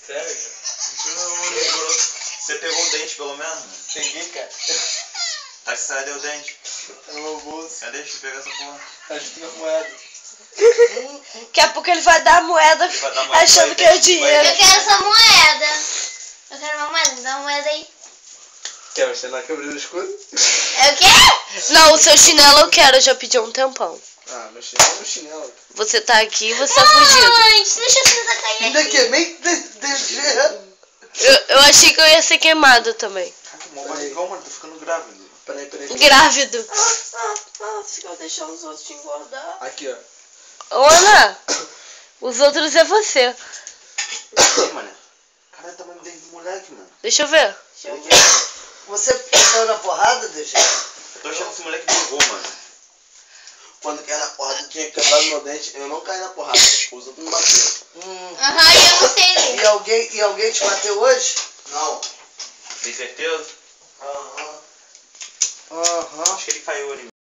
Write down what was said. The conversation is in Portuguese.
Sério, cara? Você pegou o dente pelo menos? Peguei, cara. Acho que cadê o dente? Tá no meu bolso. Cadê? Deixa eu pegar essa porra. Acho que na moeda. Daqui a pouco ele vai dar a moeda Ele vai dar a moeda, achando vai que é ver, dinheiro. Eu quero essa moeda. Eu quero uma moeda. Me dá uma moeda aí. Quer mexer na câmera do escuro? É o quê? Não, o seu chinelo eu quero, eu já pedi há um tempão. Ah, meu chinelo é meu chinelo. Você tá aqui e você tá fugindo. Ai, deixa eu tentar cair Ainda aqui. queimei Eu achei que eu ia ser queimado também. Caraca, mó barrigão, mano. Tô ficando grávido. Peraí. Grávido. Fica deixando os outros te engordar. Aqui, ó. Ô, Ana, os outros é você. Ih, mano. Caralho, o tamanho do dente do moleque, mano. Deixa eu ver. Você caiu na porrada, DG? Eu tô achando que esse moleque brigou, mano. Quando caiu na porrada, eu tinha quebrado meu dente. Eu não caí na porrada. Os outros me bateram. Aham, eu não sei ler. E alguém te bateu hoje? Não. Tem certeza? Aham. Acho que ele caiu ali.